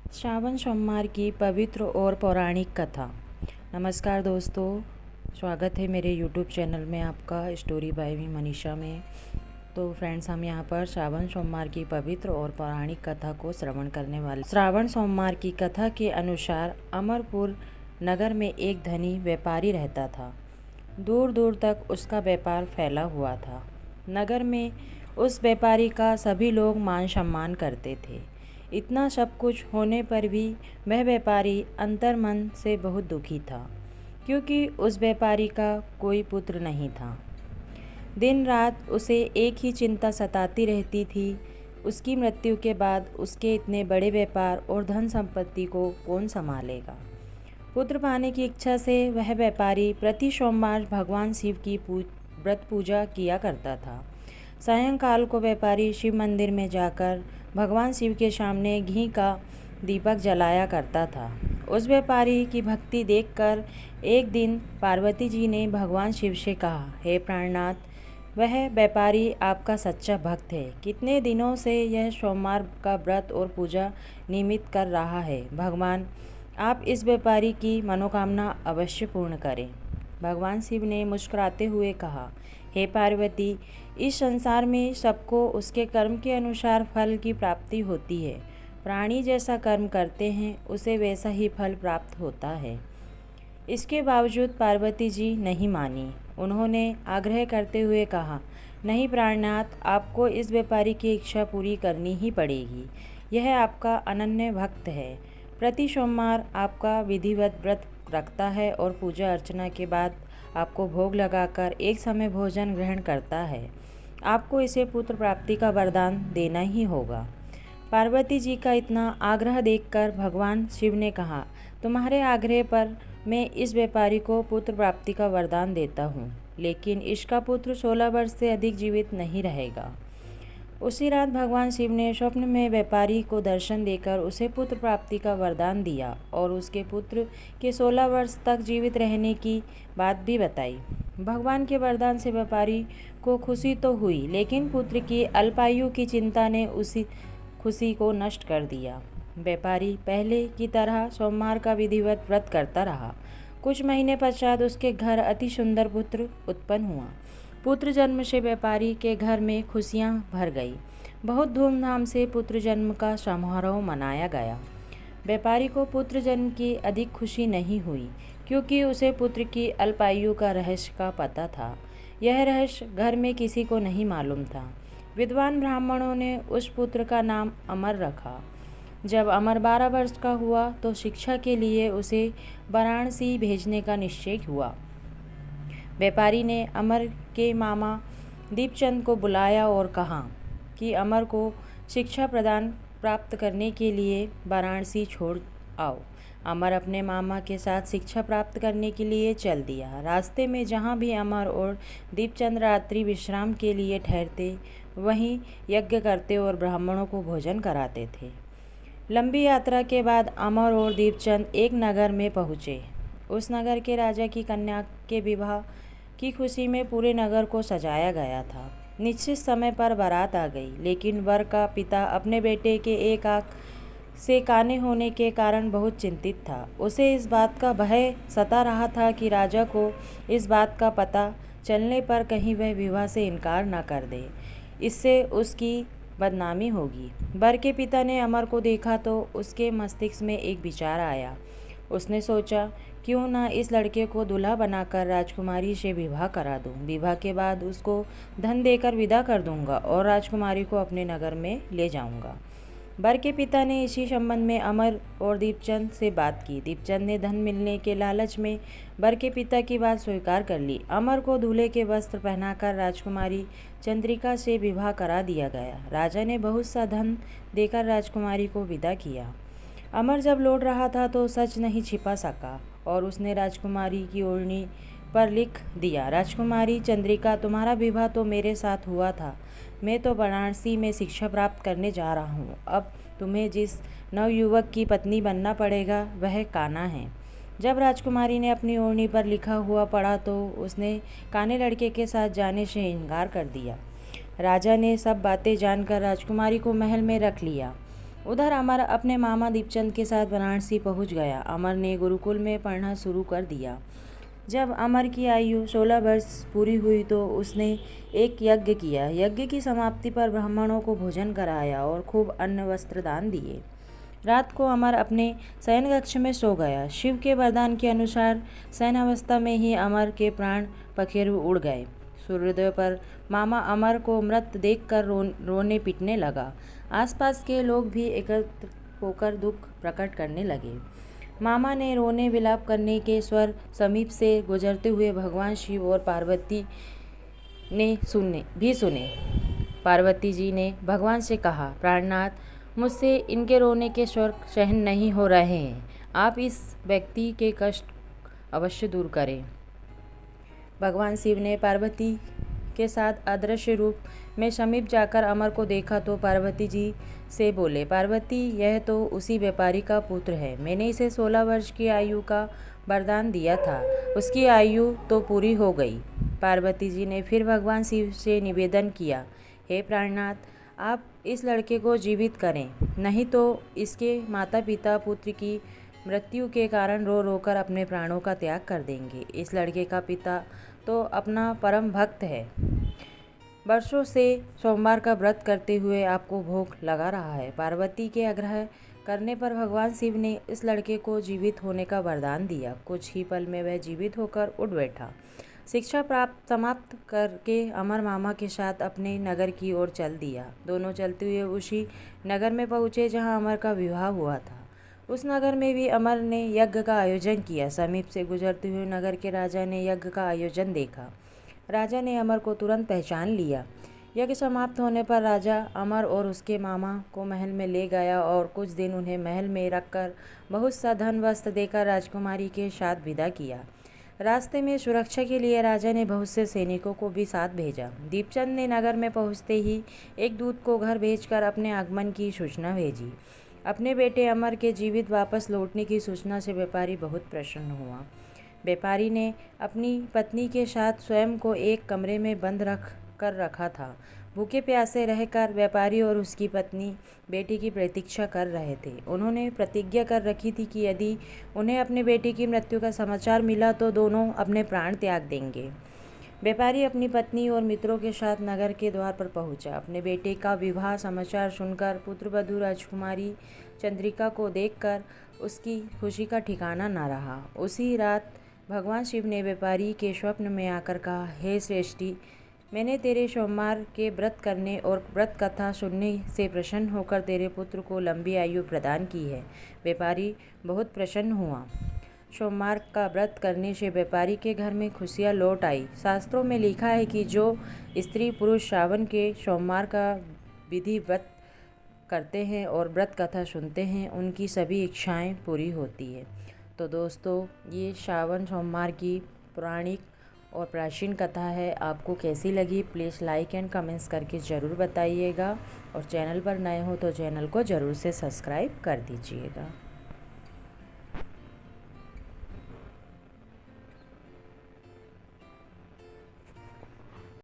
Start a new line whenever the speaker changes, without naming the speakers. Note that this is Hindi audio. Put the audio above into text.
श्रावण सोमवार की पवित्र और पौराणिक कथा। नमस्कार दोस्तों, स्वागत है मेरे YouTube चैनल में आपका स्टोरी बाय मी मनीषा में। तो फ्रेंड्स, हम यहाँ पर श्रावण सोमवार की पवित्र और पौराणिक कथा को श्रवण करने वाले। श्रावण सोमवार की कथा के अनुसार अमरपुर नगर में एक धनी व्यापारी रहता था। दूर दूर तक उसका व्यापार फैला हुआ था। नगर में उस व्यापारी का सभी लोग मान सम्मान करते थे। इतना सब कुछ होने पर भी वह व्यापारी अंतर्मन से बहुत दुखी था, क्योंकि उस व्यापारी का कोई पुत्र नहीं था। दिन रात उसे एक ही चिंता सताती रहती थी, उसकी मृत्यु के बाद उसके इतने बड़े व्यापार और धन संपत्ति को कौन संभालेगा। पुत्र पाने की इच्छा से वह व्यापारी प्रति सोमवार भगवान शिव की व्रत पूजा किया करता था। सायंकाल को व्यापारी शिव मंदिर में जाकर भगवान शिव के सामने घी का दीपक जलाया करता था। उस व्यापारी की भक्ति देखकर एक दिन पार्वती जी ने भगवान शिव से कहा, हे प्राणनाथ, वह व्यापारी आपका सच्चा भक्त है। कितने दिनों से यह सोमवार का व्रत और पूजा नियमित कर रहा है। भगवान, आप इस व्यापारी की मनोकामना अवश्य पूर्ण करें। भगवान शिव ने मुस्कुराते हुए कहा, हे पार्वती, इस संसार में सबको उसके कर्म के अनुसार फल की प्राप्ति होती है। प्राणी जैसा कर्म करते हैं उसे वैसा ही फल प्राप्त होता है। इसके बावजूद पार्वती जी नहीं मानी। उन्होंने आग्रह करते हुए कहा, नहीं प्राणनाथ, आपको इस व्यापारी की इच्छा पूरी करनी ही पड़ेगी। यह आपका अनन्य भक्त है। प्रति सोमवार आपका विधिवत व्रत रखता है और पूजा अर्चना के बाद आपको भोग लगाकर एक समय भोजन ग्रहण करता है। आपको इसे पुत्र प्राप्ति का वरदान देना ही होगा। पार्वती जी का इतना आग्रह देखकर भगवान शिव ने कहा, तुम्हारे आग्रह पर मैं इस व्यापारी को पुत्र प्राप्ति का वरदान देता हूँ, लेकिन इसका पुत्र 16 वर्ष से अधिक जीवित नहीं रहेगा। उसी रात भगवान शिव ने स्वप्न में व्यापारी को दर्शन देकर उसे पुत्र प्राप्ति का वरदान दिया और उसके पुत्र के 16 वर्ष तक जीवित रहने की बात भी बताई। भगवान के वरदान से व्यापारी को खुशी तो हुई, लेकिन पुत्र की अल्पायु की चिंता ने उसी खुशी को नष्ट कर दिया। व्यापारी पहले की तरह सोमवार का विधिवत व्रत करता रहा। कुछ महीने पश्चात उसके घर अति सुंदर पुत्र उत्पन्न हुआ। पुत्र जन्म से व्यापारी के घर में खुशियां भर गई। बहुत धूमधाम से पुत्र जन्म का समारोह मनाया गया। व्यापारी को पुत्र जन्म की अधिक खुशी नहीं हुई, क्योंकि उसे पुत्र की अल्पायु का रहस्य का पता था। यह रहस्य घर में किसी को नहीं मालूम था। विद्वान ब्राह्मणों ने उस पुत्र का नाम अमर रखा। जब अमर 12 वर्ष का हुआ तो शिक्षा के लिए उसे वाराणसी भेजने का निश्चय हुआ। व्यापारी ने अमर के मामा दीपचंद को बुलाया और कहा कि अमर को शिक्षा प्रदान प्राप्त करने के लिए वाराणसी छोड़ आओ। अमर अपने मामा के साथ शिक्षा प्राप्त करने के लिए चल दिया। रास्ते में जहाँ भी अमर और दीपचंद रात्रि विश्राम के लिए ठहरते, वहीं यज्ञ करते और ब्राह्मणों को भोजन कराते थे। लंबी यात्रा के बाद अमर और दीपचंद एक नगर में पहुँचे। उस नगर के राजा की कन्या के विवाह की खुशी में पूरे नगर को सजाया गया था। निश्चित समय पर बारात आ गई, लेकिन वर का पिता अपने बेटे के एक आंख से काने होने के कारण बहुत चिंतित था। उसे इस बात का भय सता रहा था कि राजा को इस बात का पता चलने पर कहीं वह विवाह से इनकार न कर दे, इससे उसकी बदनामी होगी। वर के पिता ने अमर को देखा तो उसके मस्तिष्क में एक विचार आया। उसने सोचा, क्यों ना इस लड़के को दूल्हा बनाकर राजकुमारी से विवाह करा दूं। विवाह के बाद उसको धन देकर विदा कर दूंगा और राजकुमारी को अपने नगर में ले जाऊंगा। वर के पिता ने इसी संबंध में अमर और दीपचंद से बात की। दीपचंद ने धन मिलने के लालच में वर के पिता की बात स्वीकार कर ली। अमर को दूल्हे के वस्त्र पहनाकर राजकुमारी चंद्रिका से विवाह करा दिया गया। राजा ने बहुत सा धन देकर राजकुमारी को विदा किया। अमर जब लौट रहा था तो सच नहीं छिपा सका और उसने राजकुमारी की ओढ़नी पर लिख दिया, राजकुमारी चंद्रिका, तुम्हारा विवाह तो मेरे साथ हुआ था। मैं तो वाराणसी में शिक्षा प्राप्त करने जा रहा हूँ। अब तुम्हें जिस नवयुवक की पत्नी बनना पड़ेगा वह कान्हा है। जब राजकुमारी ने अपनी ओढ़नी पर लिखा हुआ पढ़ा तो उसने काने लड़के के साथ जाने से इनकार कर दिया। राजा ने सब बातें जानकर राजकुमारी को महल में रख लिया उधर अमर अपने मामा दीपचंद के साथ वाराणसी पहुंच गया। अमर ने गुरुकुल में पढ़ना शुरू कर दिया। जब अमर की आयु 16 वर्ष पूरी हुई तो उसने एक यज्ञ किया। यज्ञ की समाप्ति पर ब्राह्मणों को भोजन कराया और खूब अन्न वस्त्र दान दिए। रात को अमर अपने शयन कक्ष में सो गया। शिव के वरदान के अनुसार शयनावस्था में ही अमर के प्राण पखेरु उड़ गए। सूर्योदय पर मामा अमर को मृत देखकर रोने पीटने लगा। आसपास के लोग भी एकत्र होकर दुख प्रकट करने लगे। मामा ने रोने विलाप करने के स्वर समीप से गुजरते हुए भगवान शिव और पार्वती ने सुने। पार्वती जी ने भगवान से कहा, प्राणनाथ, मुझसे इनके रोने के स्वर सहन नहीं हो रहे हैं। आप इस व्यक्ति के कष्ट अवश्य दूर करें। भगवान शिव ने पार्वती के साथ अदृश्य रूप में समीप जाकर अमर को देखा तो पार्वती जी से बोले, पार्वती, यह तो उसी व्यापारी का पुत्र है। मैंने इसे 16 वर्ष की आयु का वरदान दिया था। उसकी आयु तो पूरी हो गई। पार्वती जी ने फिर भगवान शिव से निवेदन किया, हे प्राणनाथ, आप इस लड़के को जीवित करें, नहीं तो इसके माता पिता पुत्र की मृत्यु के कारण रो रो कर अपने प्राणों का त्याग कर देंगे। इस लड़के का पिता तो अपना परम भक्त है, वर्षों से सोमवार का व्रत करते हुए आपको भोग लगा रहा है। पार्वती के आग्रह करने पर भगवान शिव ने इस लड़के को जीवित होने का वरदान दिया। कुछ ही पल में वह जीवित होकर उठ बैठा। शिक्षा प्राप्त समाप्त करके अमर मामा के साथ अपने नगर की ओर चल दिया। दोनों चलते हुए उसी नगर में पहुँचे जहाँ अमर का विवाह हुआ था। उस नगर में भी अमर ने यज्ञ का आयोजन किया। समीप से गुजरते हुए नगर के राजा ने यज्ञ का आयोजन देखा। राजा ने अमर को तुरंत पहचान लिया। यज्ञ समाप्त होने पर राजा अमर और उसके मामा को महल में ले गया और कुछ दिन उन्हें महल में रखकर बहुत सा धन वस्त्र देकर राजकुमारी के साथ विदा किया। रास्ते में सुरक्षा के लिए राजा ने बहुत से सैनिकों को भी साथ भेजा। दीपचंद ने नगर में पहुंचते ही एक दूत को घर भेजकर अपने आगमन की सूचना भेजी। अपने बेटे अमर के जीवित वापस लौटने की सूचना से व्यापारी बहुत प्रसन्न हुआ। व्यापारी ने अपनी पत्नी के साथ स्वयं को एक कमरे में बंद रखा था। भूखे प्यासे रहकर व्यापारी और उसकी पत्नी बेटी की प्रतीक्षा कर रहे थे। उन्होंने प्रतिज्ञा कर रखी थी कि यदि उन्हें अपने बेटी की मृत्यु का समाचार मिला तो दोनों अपने प्राण त्याग देंगे। व्यापारी अपनी पत्नी और मित्रों के साथ नगर के द्वार पर पहुंचा। अपने बेटे का विवाह समाचार सुनकर पुत्रवधू राजकुमारी चंद्रिका को देखकर उसकी खुशी का ठिकाना न रहा। उसी रात भगवान शिव ने व्यापारी के स्वप्न में आकर कहा, हे श्रेष्ठी, मैंने तेरे सोमवार के व्रत करने और व्रत कथा सुनने से प्रसन्न होकर तेरे पुत्र को लंबी आयु प्रदान की है। व्यापारी बहुत प्रसन्न हुआ। सोमवार का व्रत करने से व्यापारी के घर में खुशियाँ लौट आई। शास्त्रों में लिखा है कि जो स्त्री पुरुष श्रावण के सोमवार का विधि व्रत करते हैं और व्रत कथा सुनते हैं, उनकी सभी इच्छाएं पूरी होती है। तो दोस्तों, ये श्रावण सोमवार की पौराणिक और प्राचीन कथा है। आपको कैसी लगी प्लीज़ लाइक एंड कमेंट्स करके ज़रूर बताइएगा और चैनल पर नए हो तो चैनल को ज़रूर से सब्सक्राइब कर दीजिएगा।